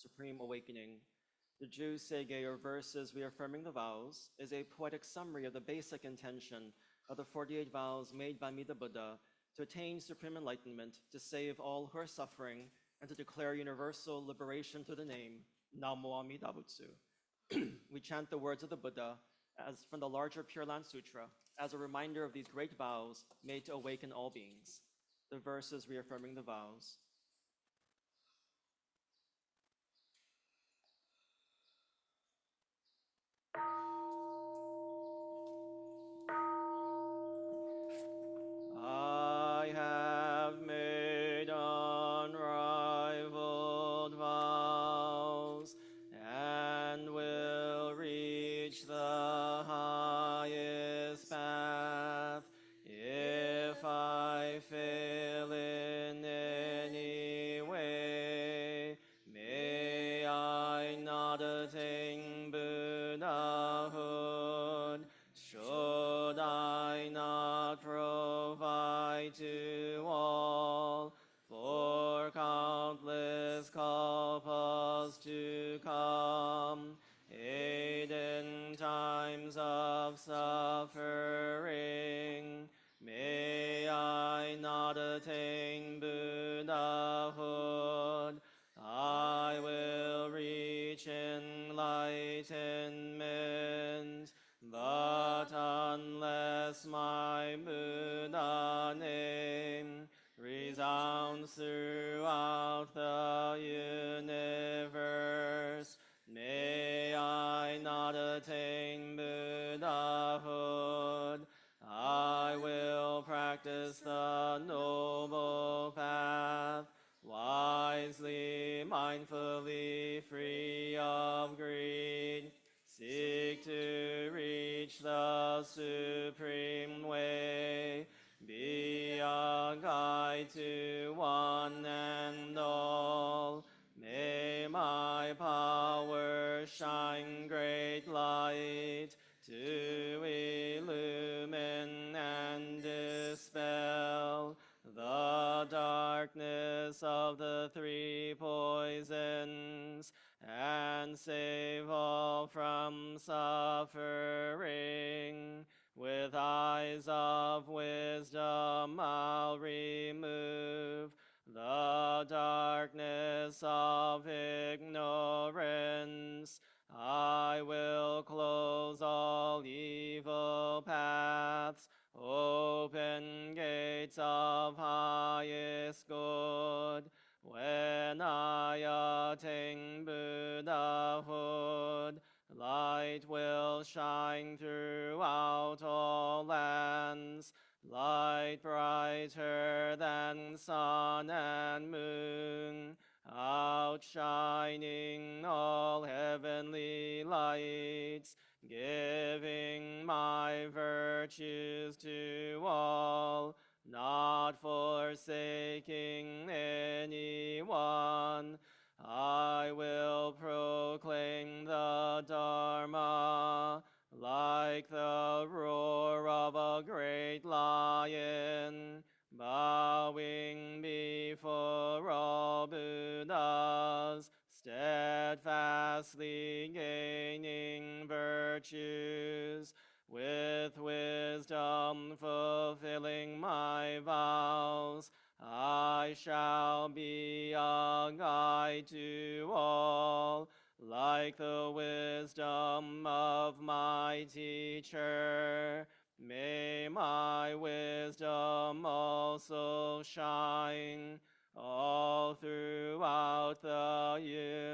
supreme awakening. The Jusege, or verses reaffirming the vows, is a poetic summary of the basic intention of the 48 vows made by me, the Buddha, to attain supreme enlightenment, to save all who are suffering, and to declare universal liberation through the name Namo Amida Butsu. We chant the words of the Buddha as from the larger Pure Land Sutra as a reminder of these great vows made to awaken all beings. The verses reaffirming the vows. I have made unrivaled vows and will reach the highest path. If I fail in any way, may I not attain Buddhahood. Should I not provide to all for countless kalpas to come, aid in times of suffering, may I not attain Buddhahood. I will reach enlightenment, but unless my Buddha name resounds throughout the universe, may I not attain Buddhahood. I will practice the noble path, wisely, mindfully, free of greed, seek to reach the supreme way, be a guide to one and all. May my power shine great light to illumine and dispel the darkness of the three poisons and save all from suffering. With eyes of wisdom I'll remove the darkness of ignorance. I will close all evil paths, open gates of highest good. When I attain Buddhahood, light will shine throughout all lands, light brighter than sun and moon, outshining all heavenly lights, giving my virtues to all, not forsaking anyone. I will proclaim the Dharma like the roar of a great lion, bowing before all Buddhas, steadfastly gaining virtues, with wisdom fulfilling my vows. I shall be a guide to all, like the wisdom of my teacher. May my wisdom also shine all throughout the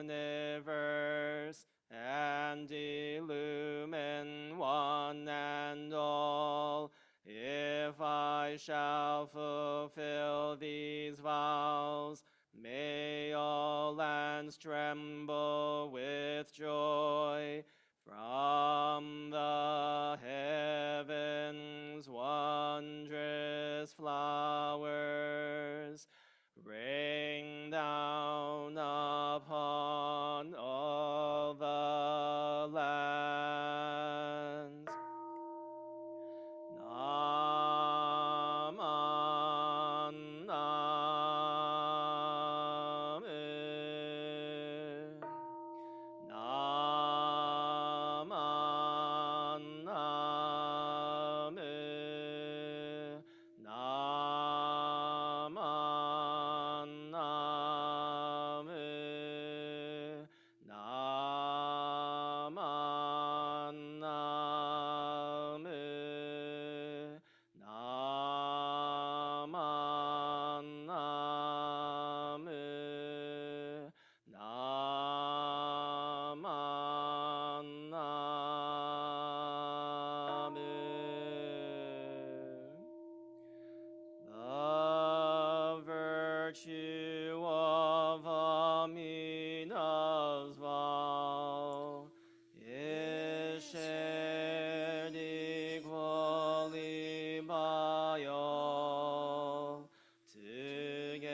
universe and illumine one and all. If I shall fulfill these vows, may all lands tremble with joy. From the heavens wondrous flowers rain down upon all the lands. Naman Name. virtue of Amitabha is shared equally by all, together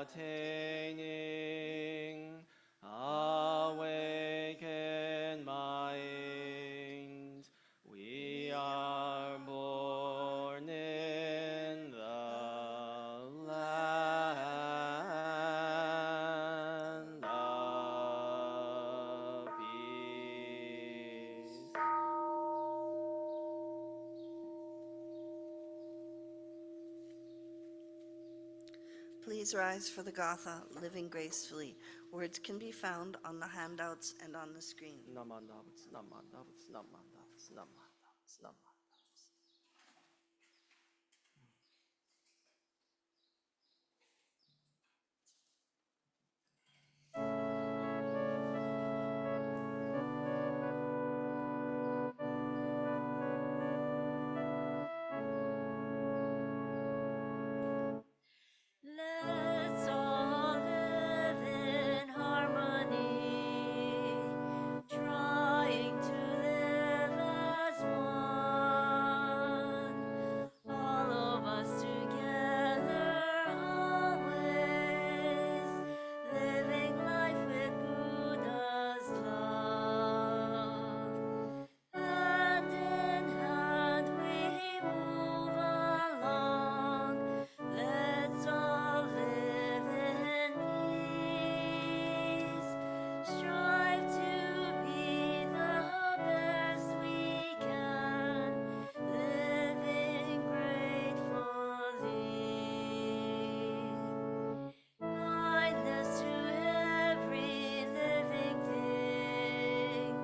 attaining awakened mind. We are born in the land of peace. Please rise for the Gatha, Living Gracefully. Words can be found on the handouts and on the screen. Namandavats, namandavats, namandavats, namandavats, namandavats. Let's all live in harmony, trying to live as one. All of us together, always, living life with Buddha's love. Hand in hand we move along. Let's all live in peace. Strive to be the best we can, living gratefully. Kindness to every living thing,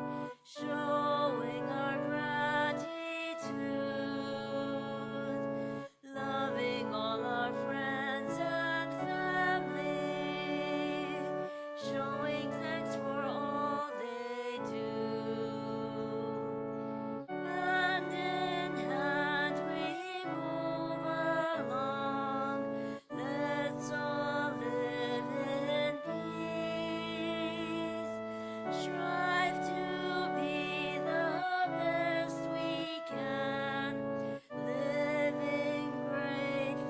showing our gratitude, loving all our friends and family, showing thanks for all they do. Hand in hand we move along. Let's all live in peace. Strive to be the best we can, living gratefully.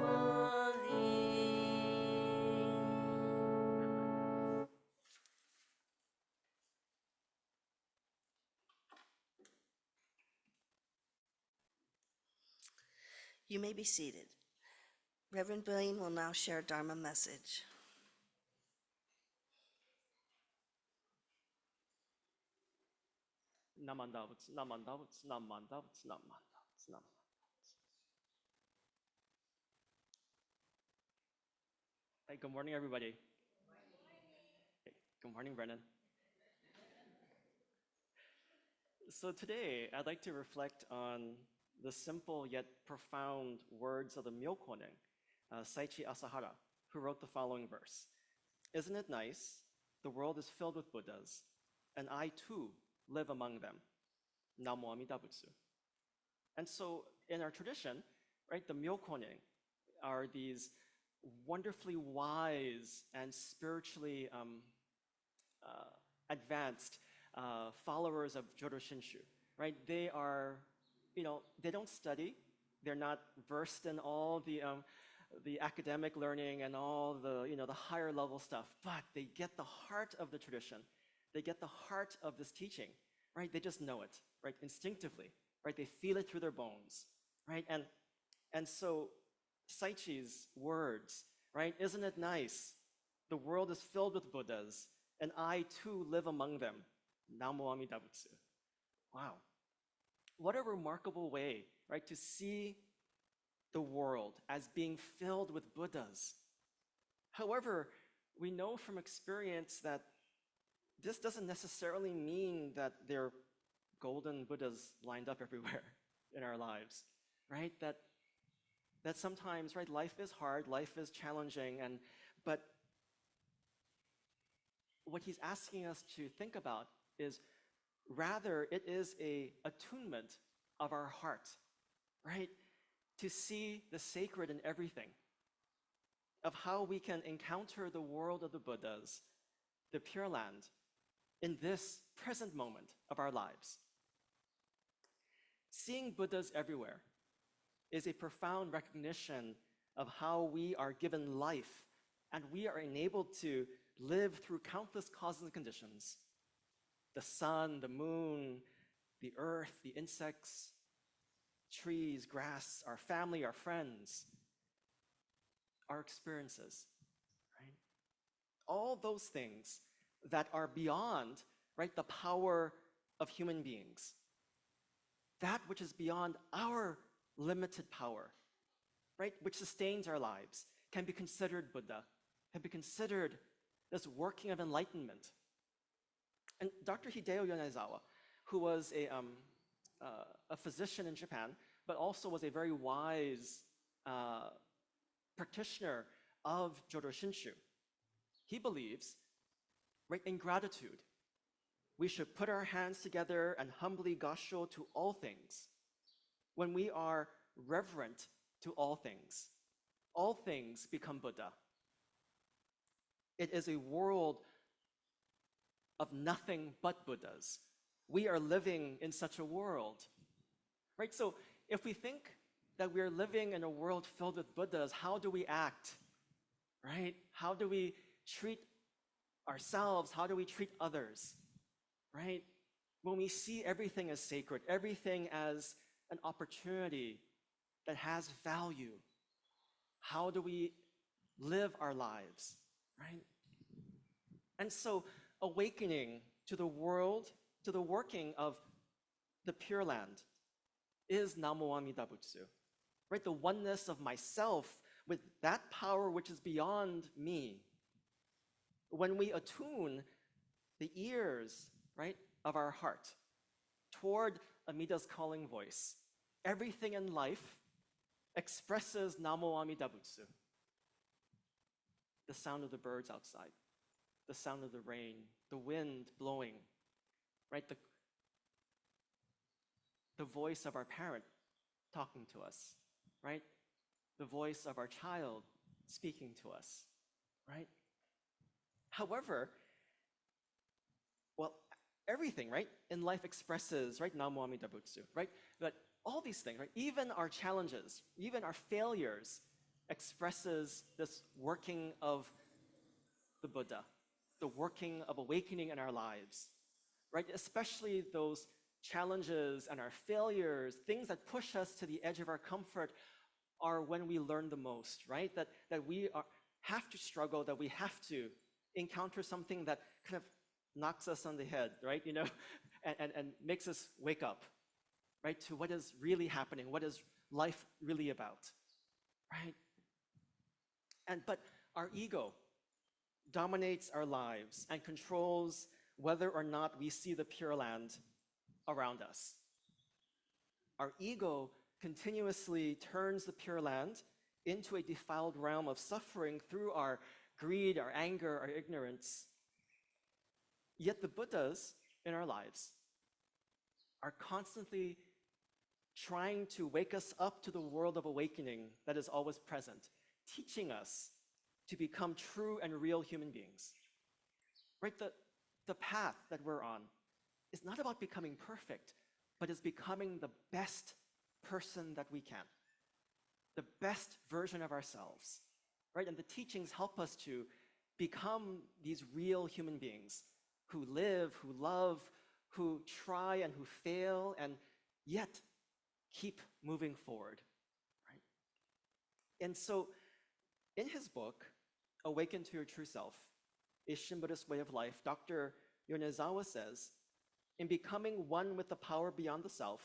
You may be seated. Reverend Blayne will now share Dharma Message. Namandavats, namandavats, namandavats, namandavats, namandavats. Hey, good morning, everybody. Hey, good morning, Brennan. So today, I'd like to reflect on the simple yet profound words of the Myokonin, Saichi Asahara, who wrote the following verse. Isn't it nice? The world is filled with Buddhas, and I too live among them. Namo Amida Butsu. And so in our tradition, right, the Myokonin are these wonderfully wise and spiritually advanced followers of Jodo Shinshu, right? They are, they don't study. They're not versed in all the academic learning and all the, the higher level stuff, but they get the heart of the tradition. They get the heart of this teaching, right? They just know it, right? Instinctively, right? They feel it through their bones, right? And so Saichi's words, right? Isn't it nice? The world is filled with Buddhas, and I too live among them. Namo Amida Butsu. Wow. What a remarkable way, right, to see the world as being filled with Buddhas. However, we know from experience that this doesn't necessarily mean that there are golden Buddhas lined up everywhere in our lives, right? That sometimes, right, life is hard, life is challenging, but what he's asking us to think about is rather it is a attunement of our heart, right? To see the sacred in everything, of how we can encounter the world of the Buddhas, the Pure Land, in this present moment of our lives. Seeing Buddhas everywhere is a profound recognition of how we are given life and we are enabled to live through countless causes and conditions. The sun, the moon, the earth, the insects, trees, grass, our family, our friends, our experiences, right? All those things that are beyond, right, the power of human beings. That which is beyond our limited power, right, which sustains our lives, can be considered Buddha, can be considered this working of enlightenment. And Dr. Hideo Yonezawa, who was a physician in Japan, but also was a very wise practitioner of Jodo Shinshu, he believes, right, in gratitude, we should put our hands together and humbly gassho to all things. When we are reverent to all things become Buddha. It is a world of nothing but Buddhas. We are living in such a world, right? So if we think that we are living in a world filled with Buddhas, how do we act, right? How do we treat ourselves? How do we treat others, right? When we see everything as sacred, everything as an opportunity that has value, how do we live our lives, right? And so awakening to the world, to the working of the Pure Land is Namo Amida Butsu, right? The oneness of myself with that power which is beyond me. When we attune the ears, right, of our heart toward Amida's calling voice, everything in life expresses Namo Amida Butsu. The sound of the birds outside, the sound of the rain, the wind blowing, right? The voice of our parent talking to us, right? The voice of our child speaking to us, right? However, well, everything, right, in life expresses, right, Namo Amida Butsu, right? But all these things, right, even our challenges, even our failures expresses this working of the Buddha, the working of awakening in our lives, right? Especially those challenges and our failures, things that push us to the edge of our comfort are when we learn the most, right? That we have to struggle, that we have to encounter something that kind of knocks us on the head, right? You know, and makes us wake up, right? To what is really happening, what is life really about, right? But our ego dominates our lives and controls whether or not we see the Pure Land around us. Our ego continuously turns the Pure Land into a defiled realm of suffering through our greed, our anger, our ignorance. Yet the Buddhas in our lives are constantly trying to wake us up to the world of awakening that is always present, teaching us to become true and real human beings. Right? The path that we're on is not about becoming perfect, but is becoming the best person that we can, the best version of ourselves. Right? And the teachings help us to become these real human beings who live, who love, who try and who fail, and yet keep moving forward. Right? And so in his book, Awaken to Your True Self, A Shin Buddhist Way of Life, Dr. Yonezawa says, in becoming one with the power beyond the self,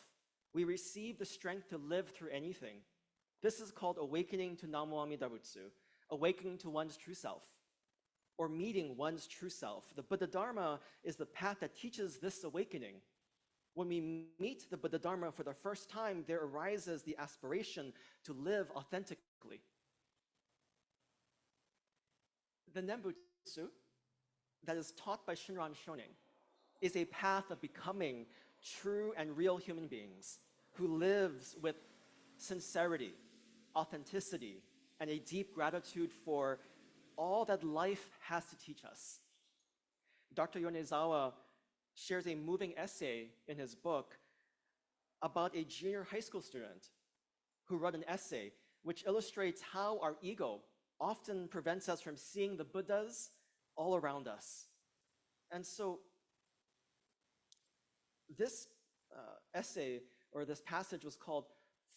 we receive the strength to live through anything. This is called awakening to Namo Amida Butsu, awakening to one's true self, or meeting one's true self. The Buddha Dharma is the path that teaches this awakening. When we meet the Buddha Dharma for the first time, there arises the aspiration to live authentically. The Nembutsu that is taught by Shinran Shonin is a path of becoming true and real human beings who lives with sincerity, authenticity, and a deep gratitude for all that life has to teach us. Dr. Yonezawa shares a moving essay in his book about a junior high school student who wrote an essay which illustrates how our ego often prevents us from seeing the Buddhas all around us. And so this essay or this passage was called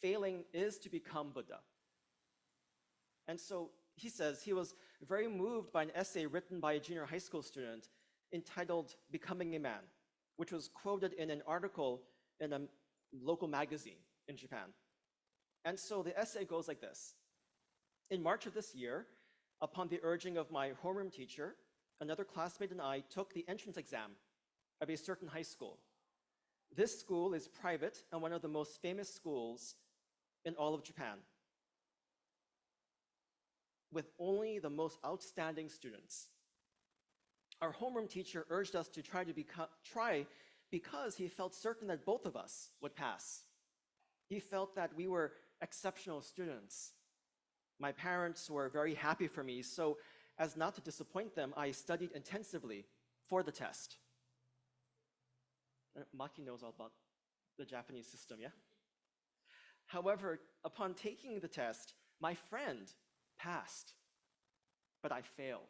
Failing is to Become Buddha. And so he says he was very moved by an essay written by a junior high school student entitled Becoming a Man, which was quoted in an article in a local magazine in Japan. And so the essay goes like this. In March of this year, upon the urging of my homeroom teacher, another classmate and I took the entrance exam of a certain high school. This school is private and one of the most famous schools in all of Japan, with only the most outstanding students. Our homeroom teacher urged us to try because he felt certain that both of us would pass. He felt that we were exceptional students. My parents were very happy for me, so as not to disappoint them, I studied intensively for the test. Maki knows all about the Japanese system, yeah? However, upon taking the test, my friend passed, but I failed.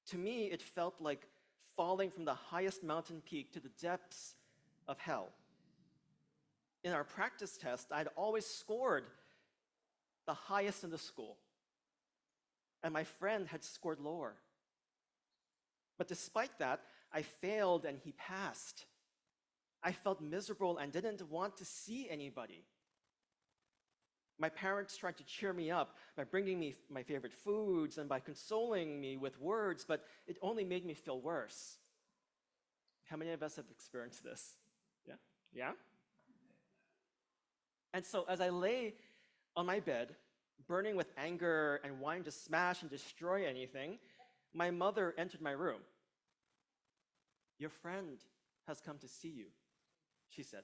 To me, it felt like falling from the highest mountain peak to the depths of hell. In our practice test, I'd always scored the highest in the school, and my friend had scored lower. But despite that, I failed and he passed. I felt miserable and didn't want to see anybody. My parents tried to cheer me up by bringing me my favorite foods and by consoling me with words, but it only made me feel worse. How many of us have experienced this? Yeah? Yeah? And so as I lay on my bed, burning with anger and wanting to smash and destroy anything, my mother entered my room. Your friend has come to see you, she said.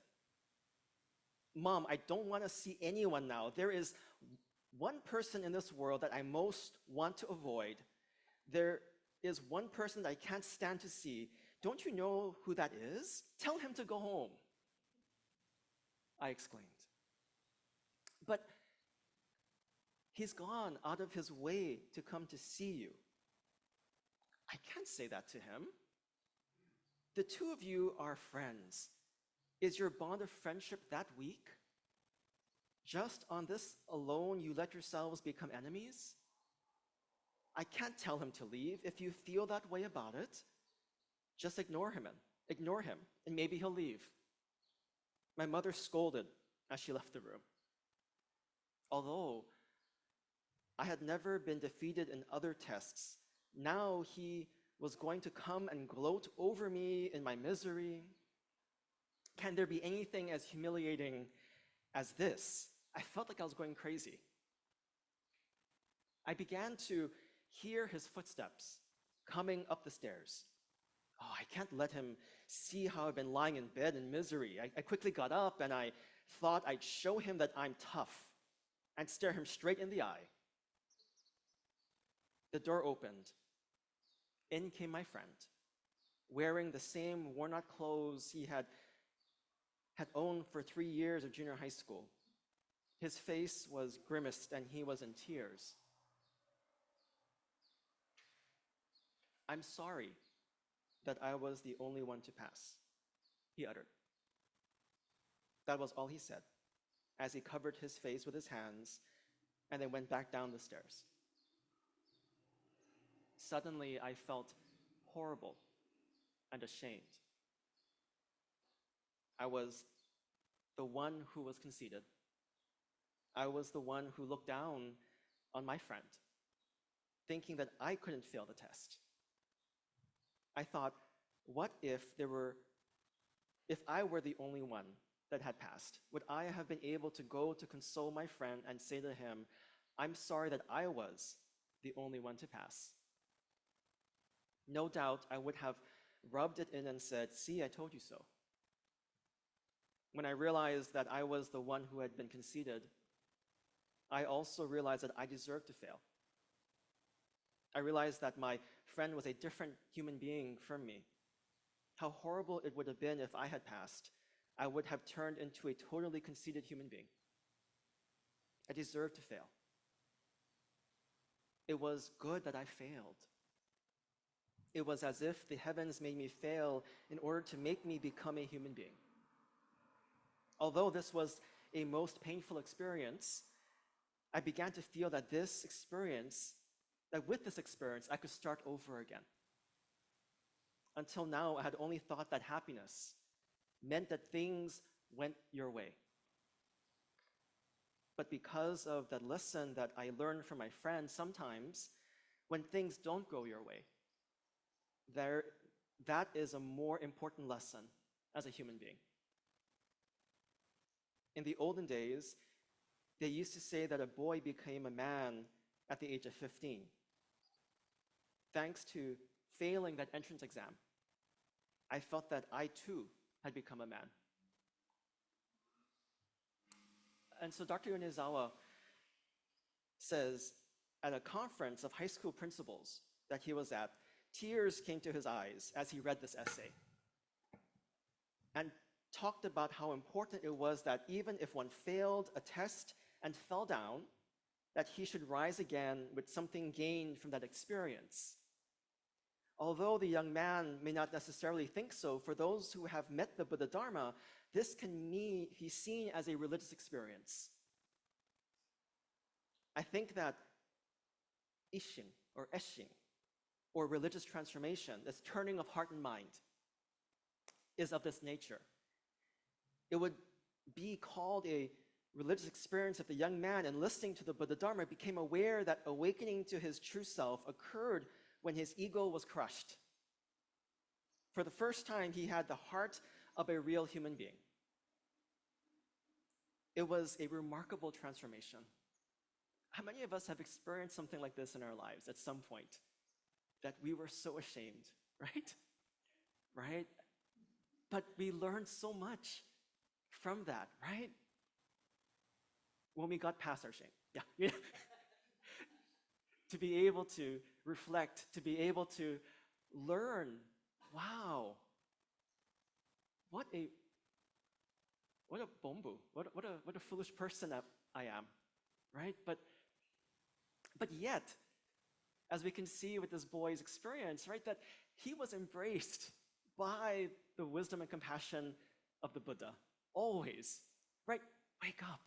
Mom, I don't want to see anyone now. There is one person in this world that I most want to avoid. There is one person that I can't stand to see. Don't you know who that is? Tell him to go home, I exclaimed. But he's gone out of his way to come to see you. I can't say that to him. The two of you are friends. Is your bond of friendship that weak? Just on this alone, you let yourselves become enemies? I can't tell him to leave. If you feel that way about it, just ignore him, and maybe he'll leave. My mother scolded as she left the room. Although I had never been defeated in other tests, now he was going to come and gloat over me in my misery. Can there be anything as humiliating as this? I felt like I was going crazy. I began to hear his footsteps coming up the stairs. Oh, I can't let him see how I've been lying in bed in misery. I quickly got up and I thought I'd show him that I'm tough and stare him straight in the eye. The door opened. In came my friend, wearing the same worn-out clothes he had owned for 3 years of junior high school. His face was grimaced and he was in tears. I'm sorry that I was the only one to pass, he uttered. That was all he said as he covered his face with his hands and then went back down the stairs. Suddenly, I felt horrible and ashamed. I was the one who was conceited. I was the one who looked down on my friend, thinking that I couldn't fail the test. I thought, what if I were the only one that had passed? Would I have been able to go to console my friend and say to him, I'm sorry that I was the only one to pass? No doubt I would have rubbed it in and said, see, I told you so. When I realized that I was the one who had been conceited, I also realized that I deserved to fail. I realized that my friend was a different human being from me. How horrible it would have been if I had passed. I would have turned into a totally conceited human being. I deserved to fail. It was good that I failed. It was as if the heavens made me fail in order to make me become a human being. Although this was a most painful experience, I began to feel that with this experience, I could start over again. Until now, I had only thought that happiness meant that things went your way. But because of that lesson that I learned from my friend, sometimes when things don't go your way, that is a more important lesson as a human being. In the olden days, they used to say that a boy became a man at the age of 15, thanks to failing that entrance exam. I felt that I too had become a man. And so Dr. Yonezawa says at a conference of high school principals that he was at, tears came to his eyes as he read this essay and talked about how important it was that even if one failed a test and fell down, that he should rise again with something gained from that experience. Although the young man may not necessarily think so, for those who have met the Buddha Dharma, this can be seen as a religious experience. I think that ishin or eshin, or religious transformation, this turning of heart and mind, is of this nature. It would be called a religious experience if the young man, in listening to the Buddha Dharma, became aware that awakening to his true self occurred when his ego was crushed. For the first time, he had the heart of a real human being. It was a remarkable transformation. How many of us have experienced something like this in our lives at some point? That we were so ashamed, right? Right? But we learned so much from that, right? When we got past our shame. Yeah. To be able to reflect, to be able to learn, wow, what a bombu, what a foolish person I am, right? But yet, as we can see with this boy's experience, right, that he was embraced by the wisdom and compassion of the Buddha, always, right? Wake up.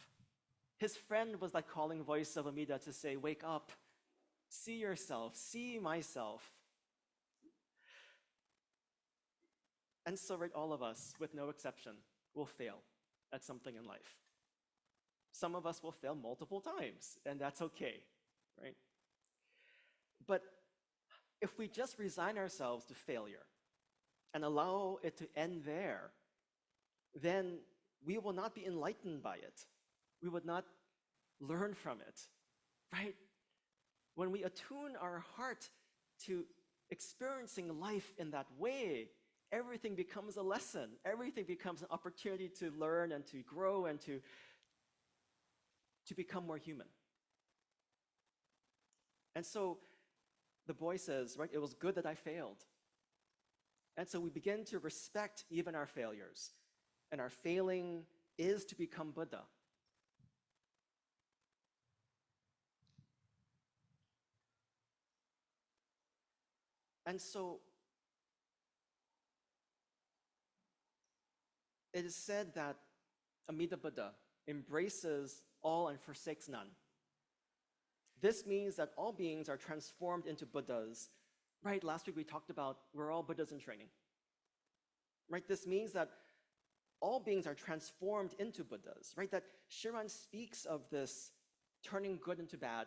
His friend was that calling voice of Amida to say, wake up, see yourself, see myself. And so, right, all of us, with no exception, will fail at something in life. Some of us will fail multiple times, and that's okay, right? But if we just resign ourselves to failure and allow it to end there, then we will not be enlightened by it. We would not learn from it, right? When we attune our heart to experiencing life in that way, everything becomes a lesson. Everything becomes an opportunity to learn and to grow and to become more human. And so the boy says, right, it was good that I failed. And so we begin to respect even our failures. And our failing is to become Buddha. And so it is said that Amida Buddha embraces all and forsakes none. This means that all beings are transformed into Buddhas. Right, last week we talked about we're all Buddhas in training. Right, this means that all beings are transformed into Buddhas. Right, that Shiran speaks of this turning good into bad,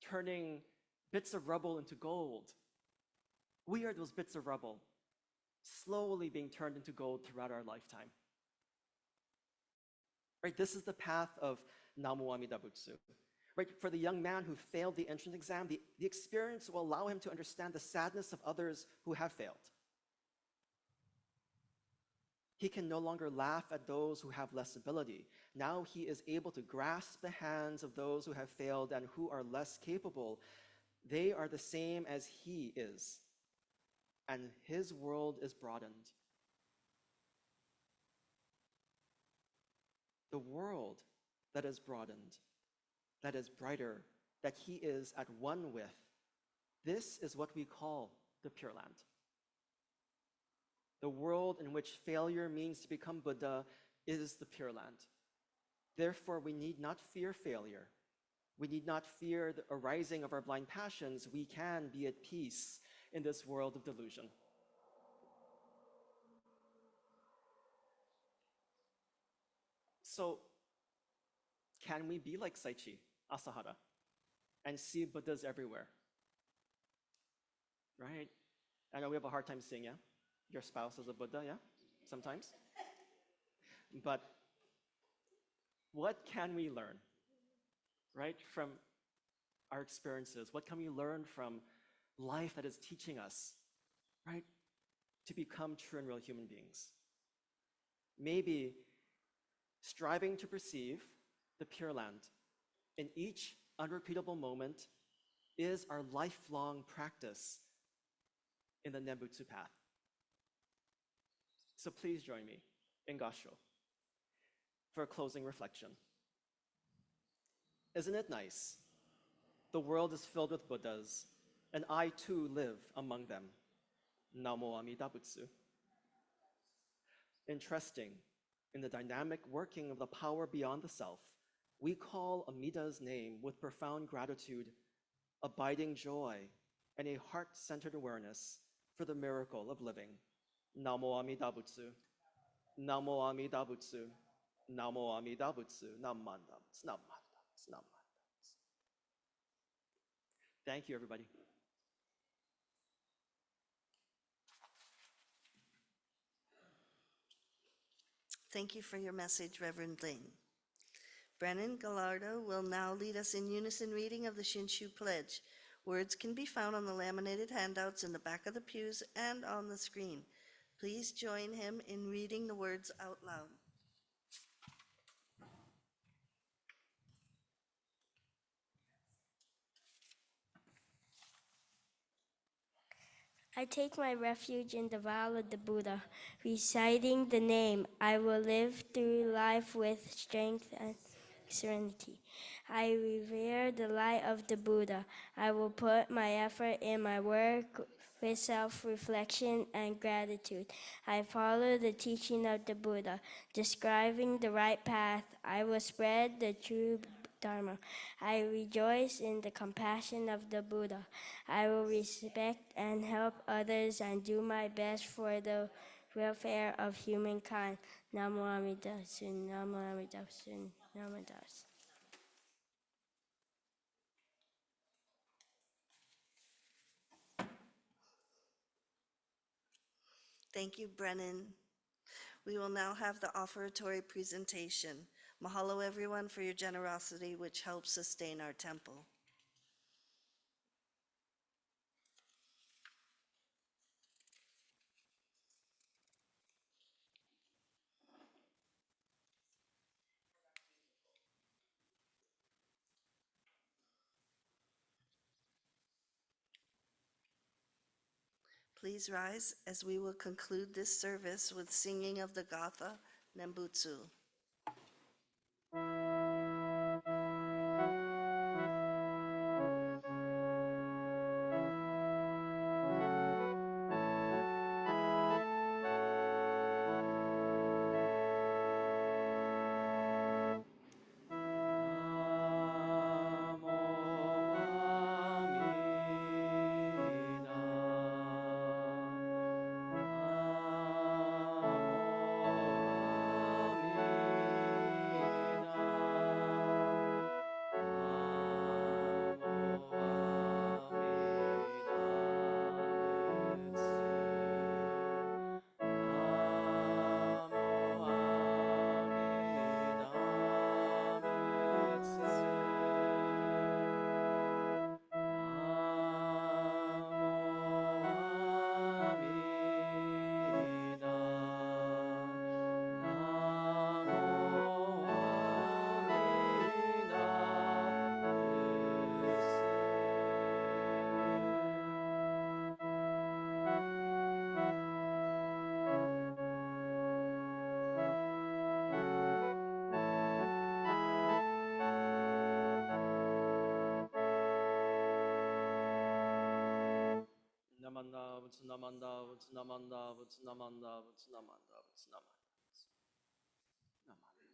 turning bits of rubble into gold. We are those bits of rubble, slowly being turned into gold throughout our lifetime. Right, this is the path of Namu Amida Butsu. Right, for the young man who failed the entrance exam, the experience will allow him to understand the sadness of others who have failed. He can no longer laugh at those who have less ability. Now he is able to grasp the hands of those who have failed and who are less capable. They are the same as he is, and his world is broadened. The world that is broadened, that is brighter, that he is at one with, this is what we call the Pure Land. The world in which failure means to become Buddha is the Pure Land. Therefore, we need not fear failure. We need not fear the arising of our blind passions. We can be at peace in this world of delusion. So, can we be like Saichi Asahara and see Buddhas everywhere? Right? I know we have a hard time seeing, yeah? Your spouse is a Buddha, yeah? Sometimes. But what can we learn, right, from our experiences? What can we learn from life that is teaching us, right, to become true and real human beings? Maybe striving to perceive the Pure Land in each unrepeatable moment is our lifelong practice in the Nembutsu path. So please join me in Gasho for a closing reflection. Isn't it nice? The world is filled with Buddhas, and I too live among them. Namo Amida Butsu. Interesting, in the dynamic working of the power beyond the self, we call Amida's name with profound gratitude, abiding joy, and a heart-centered awareness for the miracle of living. Namo Amida Butsu. Namo Amida Butsu. Namo Amida Butsu. Namandams. Namandams. Namandams. Thank you, everybody. Thank you for your message, Reverend Blayne. Brennan Gallardo will now lead us in unison reading of the Shinshu Pledge. Words can be found on the laminated handouts in the back of the pews and on the screen. Please join him in reading the words out loud. I take my refuge in the vow of the Buddha, reciting the name. I will live through life with strength and serenity. I revere the light of the Buddha. I will put my effort in my work with self-reflection and gratitude. I follow the teaching of the Buddha, describing the right path. I will spread the true Dharma. I rejoice in the compassion of the Buddha. I will respect and help others and do my best for the welfare of humankind. Namo Amida Butsu, Namo Amida Butsu, Namo Amida Butsu. Thank you, Brennan. We will now have the offertory presentation. Mahalo, everyone, for your generosity, which helps sustain our temple. Please rise as we will conclude this service with singing of the Gatha Nembutsu. Namo Amida. Vutsunamanda, Vutsunamanda, Vutsunamanda, Vutsunamanda, Vutsunamanda, Vutsunamanda.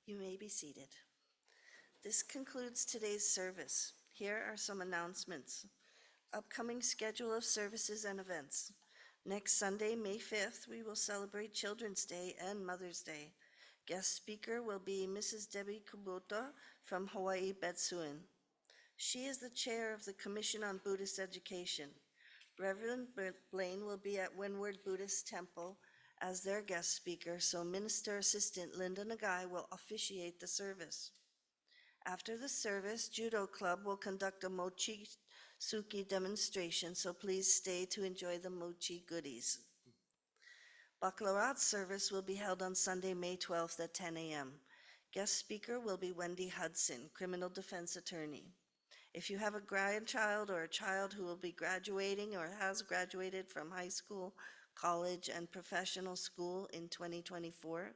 You may be seated. This concludes today's service. Here are some announcements. Upcoming schedule of services and events. Next Sunday, May 5th, we will celebrate Children's Day and Mother's Day. Guest speaker will be Mrs. Debbie Kubota from Hawaii Betsuin. She is the chair of the Commission on Buddhist Education. Reverend Blayne will be at Windward Buddhist Temple as their guest speaker, so Minister Assistant Linda Nagai will officiate the service. After the service, Judo Club will conduct a mochi suki demonstration, so please stay to enjoy the mochi goodies. Baccalaureate service will be held on Sunday, May 12th at 10 a.m. Guest speaker will be Wendy Hudson, criminal defense attorney. If you have a grandchild or a child who will be graduating or has graduated from high school, college, and professional school in 2024,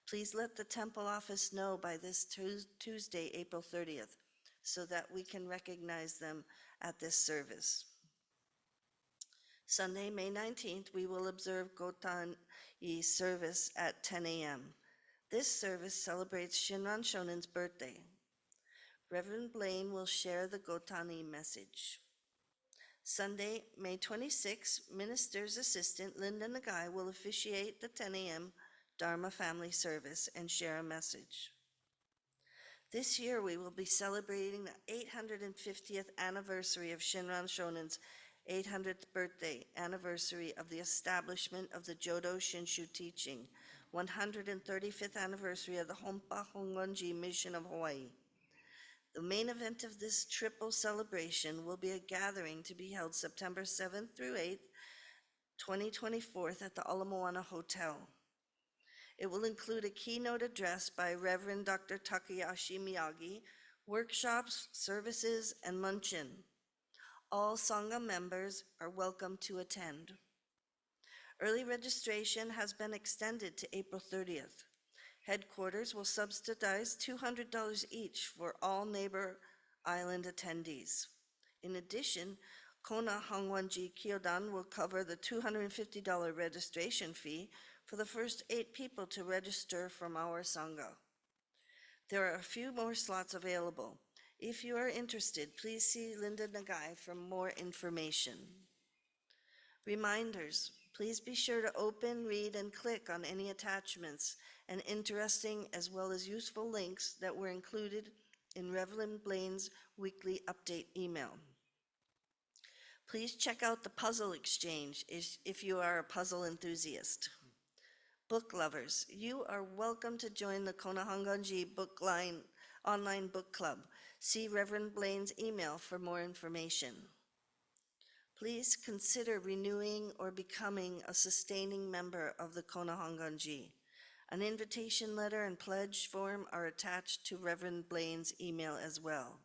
please let the temple office know by this Tuesday, April 30th, so that we can recognize them at this service. Sunday, May 19th, we will observe Gotan-i service at 10 a.m. This service celebrates Shinran Shonen's birthday. Reverend Blayne will share the Gotan-i message. Sunday, May 26th, Minister's Assistant Linda Nagai will officiate the 10 a.m. Dharma family service and share a message. This year, we will be celebrating the 850th anniversary of Shinran Shonen's 800th birthday anniversary of the establishment of the Jodo Shinshu teaching, 135th anniversary of the Hompa Hongonji Mission of Hawaii. The main event of this triple celebration will be a gathering to be held September 7th through 8th, 2024 at the Ala Moana Hotel. It will include a keynote address by Reverend Dr. Takayashi Miyagi, workshops, services, and luncheon. All Sangha members are welcome to attend. Early registration has been extended to April 30th. Headquarters will subsidize $200 each for all neighbor island attendees. In addition, Kona Hangwanji Kyodan will cover the $250 registration fee for the first 8 people to register from our Sangha. There are a few more slots available. If you are interested, please see Linda Nagai for more information. Reminders, please be sure to open, read, and click on any attachments and interesting as well as useful links that were included in Reverend Blayne's weekly update email. Please check out the puzzle exchange if you are a puzzle enthusiast. Book lovers, you are welcome to join the Konahanganji Bookline online book club. See Reverend Blayne's email for more information. Please consider renewing or becoming a sustaining member of the Konahanganji. An invitation letter and pledge form are attached to Reverend Blayne's email as well.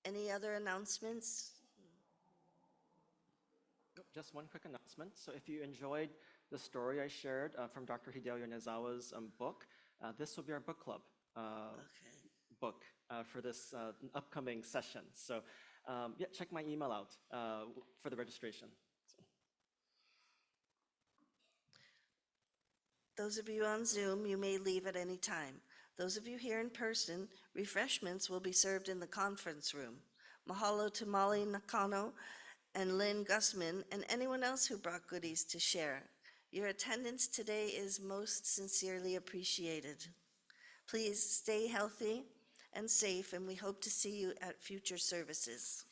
Any other announcements? Just one quick announcement. So if you enjoyed the story I shared from Dr. Hideo Yonezawa's book, this will be our book club book for this upcoming session. So yeah, check my email out for the registration. So. Those of you on Zoom, you may leave at any time. Those of you here in person, refreshments will be served in the conference room. Mahalo to Molly Nakano and Lynn Gussman and anyone else who brought goodies to share. Your attendance today is most sincerely appreciated. Please stay healthy and safe, and we hope to see you at future services.